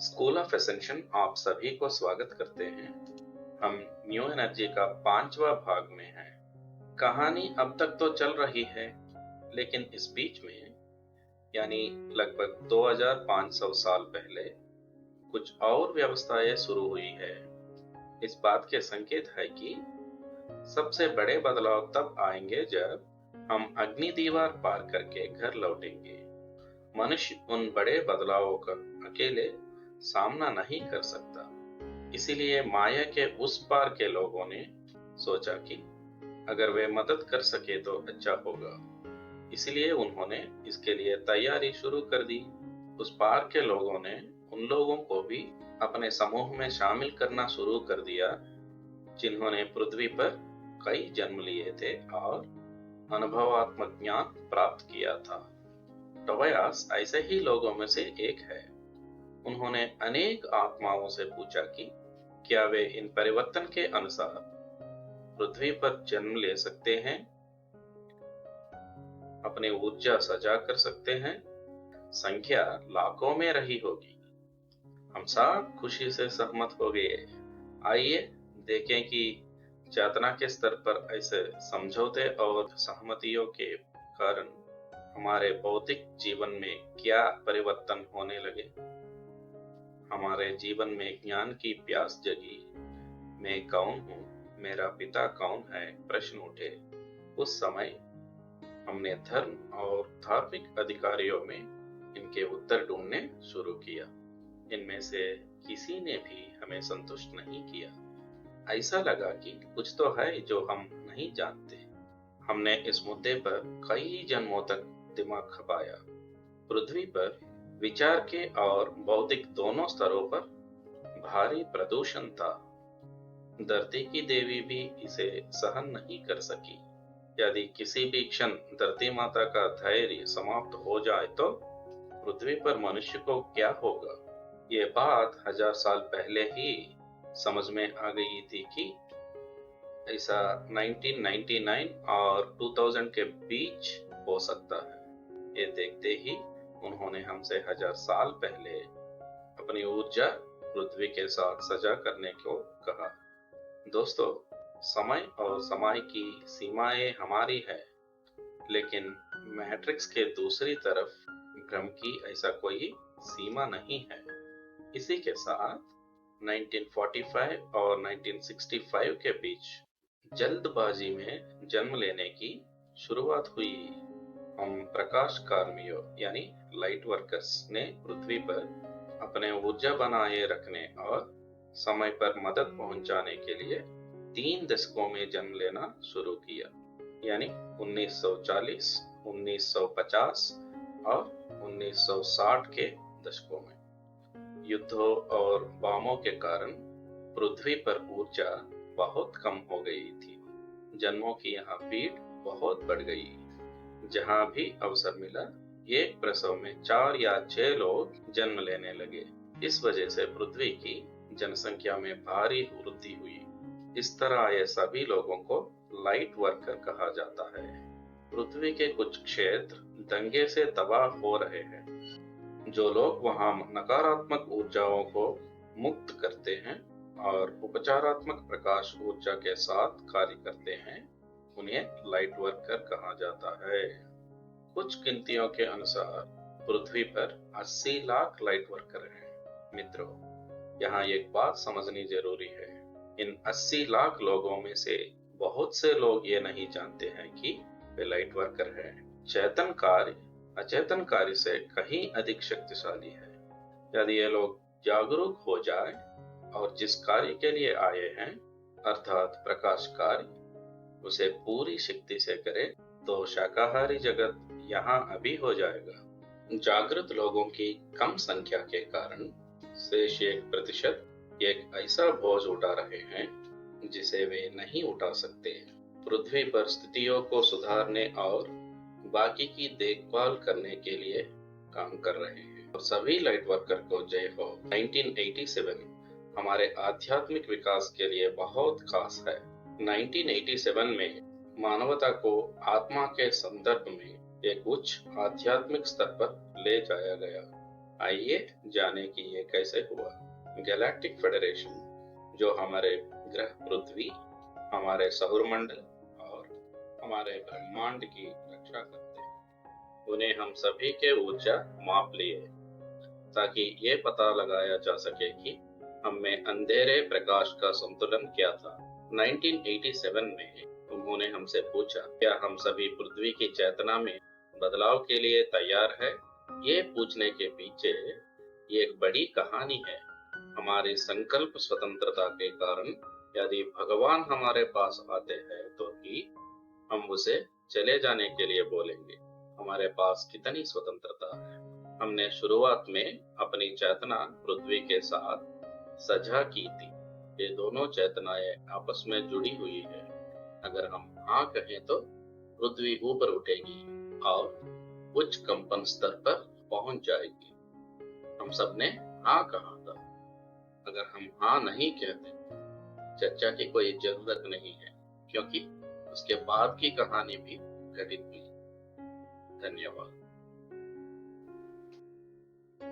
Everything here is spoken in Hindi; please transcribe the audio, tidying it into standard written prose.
स्कूल ऑफ एसेंशन आप सभी को स्वागत करते हैं। हम न्यू एनर्जी का 5वां भाग में हैं। कहानी अब तक तो चल रही है, लेकिन इस बीच में यानी लगभग 2500 साल पहले कुछ और व्यवस्थाएं शुरू हुई है। इस बात के संकेत है कि सबसे बड़े बदलाव तब आएंगे जब हम अग्नि दीवार पार करके घर लौटेंगे। मनुष्य उन बड़े बदलावों का अकेले सामना नहीं कर सकता, इसीलिए माया के उस पार के लोगों ने सोचा कि अगर वे मदद कर सके तो अच्छा होगा। इसलिए उन्होंने इसके लिए तैयारी शुरू कर दी। उस पार के लोगों ने उन लोगों को भी अपने समूह में शामिल करना शुरू कर दिया जिन्होंने पृथ्वी पर कई जन्म लिए थे और अनुभवात्मक ज्ञान प्राप्त किया था। टोबियास ऐसे ही लोगों में से एक है। उन्होंने अनेक आत्माओं से पूछा कि क्या वे इन परिवर्तन के अनुसार पृथ्वी पर जन्म ले सकते हैं, अपनी ऊर्जा सजा कर सकते हैं। संख्या लाखों में रही होगी। हम सब खुशी से सहमत हो गए। आइए देखें कि चेतना के स्तर पर ऐसे समझौते और सहमतियों के कारण हमारे भौतिक जीवन में क्या परिवर्तन होने लगे। हमारे जीवन में ज्ञान की प्यास जगी। मैं कौन हूँ, मेरा पिता कौन है, प्रश्न उठे। उस समय हमने धर्म और धार्मिक अधिकारियों में इनके उत्तर ढूंढने शुरू किया। इनमें से किसी ने भी हमें संतुष्ट नहीं किया। ऐसा लगा कि कुछ तो है जो हम नहीं जानते। हमने इस मुद्दे पर कई जन्मों तक दिमाग खपाया। पृथ्वी पर विचार के और भौतिक दोनों स्तरों पर भारी प्रदूषण था। धरती की देवी भी इसे सहन नहीं कर सकी। यदि किसी भी क्षण धरती माता का धैर्य समाप्त हो जाए तो पृथ्वी पर मनुष्य को क्या होगा। ये बात 1000 साल पहले ही समझ में आ गई थी कि ऐसा 1999 और 2000 के बीच हो सकता है। ये देखते ही उन्होंने हमसे 1000 साल पहले अपनी ऊर्जा पृथ्वी के साथ सजा करने को कहा। दोस्तों, समय और समय की सीमाएं हमारी है, लेकिन मैट्रिक्स के दूसरी तरफ भ्रम की ऐसा कोई सीमा नहीं है। इसी के साथ 1945 और 1965 के बीच जल्दबाजी में जन्म लेने की शुरुआत हुई। हम प्रकाश कर्मियों यानी लाइट वर्कर्स ने पृथ्वी पर अपने ऊर्जा बनाए रखने और समय पर मदद पहुंचाने के लिए 3 दशकों में जन्म लेना शुरू किया, यानी 1940, 1950 और 1960 के दशकों में। युद्धों और बमों के कारण पृथ्वी पर ऊर्जा बहुत कम हो गई थी। जन्मों की यहाँ भीड़ बहुत बढ़ गई। जहाँ भी अवसर मिला, एक प्रसव में 4 या 6 लोग जन्म लेने लगे। इस वजह से पृथ्वी की जनसंख्या में भारी वृद्धि हुई। इस तरह ये सभी लोगों को लाइट वर्कर कहा जाता है। पृथ्वी के कुछ क्षेत्र दंगे से तबाह हो रहे हैं। जो लोग वहां नकारात्मक ऊर्जाओं को मुक्त करते हैं और उपचारात्मक प्रकाश ऊर्जा के साथ कार्य करते हैं, उन्हें लाइट वर्कर कहा जाता है। कुछ गिनतियों के अनुसार पृथ्वी पर 80 लाख लाइट वर्कर हैं। मित्रों, यहाँ एक बात समझनी जरूरी है। इन 80 लाख लोगों में से बहुत से लोग ये नहीं जानते हैं कि वे लाइट वर्कर हैं। चेतन कार्य अचेतन कार्य से कहीं अधिक शक्तिशाली है। यदि ये लोग जागरूक हो जाए और जिस कार्य के लिए आए हैं, अर्थात प्रकाश कार्य, उसे पूरी शक्ति से करें, तो शाकाहारी जगत यहाँ अभी हो जाएगा। जागृत लोगों की कम संख्या के कारण शेष 1% एक ऐसा बोझ उठा रहे हैं जिसे वे नहीं उठा सकते। पृथ्वी पर स्थितियों को सुधारने और बाकी की देखभाल करने के लिए काम कर रहे हैं। और सभी लाइट वर्कर को जय हो। 1987 हमारे आध्यात्मिक विकास के लिए बहुत खास है। 1987 में मानवता को आत्मा के संदर्भ में एक उच्च आध्यात्मिक स्तर पर ले जाया गया। आइए जाने कि ये कैसे हुआ। गैलेक्टिक फेडरेशन, जो हमारे ग्रह पृथ्वी, हमारे सौरमंडल और हमारे ब्रह्मांड की रक्षा करते हैं, उन्हें हम सभी के ऊर्जा माप लिए ताकि ये पता लगाया जा सके कि हम में अंधेरे प्रकाश का संतुलन क्या था। 1987 में उन्होंने हमसे पूछा, क्या हम सभी पृथ्वी की चेतना में बदलाव के लिए तैयार है? ये पूछने के पीछे एक बड़ी कहानी है। हमारी संकल्प स्वतंत्रता के कारण यदि भगवान हमारे पास आते हैं तो ही हम उसे चले जाने के लिए बोलेंगे। हमारे पास कितनी स्वतंत्रता है। हमने शुरुआत में अपनी चेतना पृथ्वी के साथ साझा की थी। ये दोनों चेतनाएं आपस में जुड़ी हुई है। अगर हम हाँ कहें तो पृथ्वी ऊपर उठेगी और उच्च कंपन स्तर पर पहुंच जाएगी। हम सबने हाँ कहा था। अगर हम हाँ नहीं कहते, चर्चा की कोई जरूरत नहीं है, क्योंकि उसके बाद की कहानी भी घटित हुई। धन्यवाद।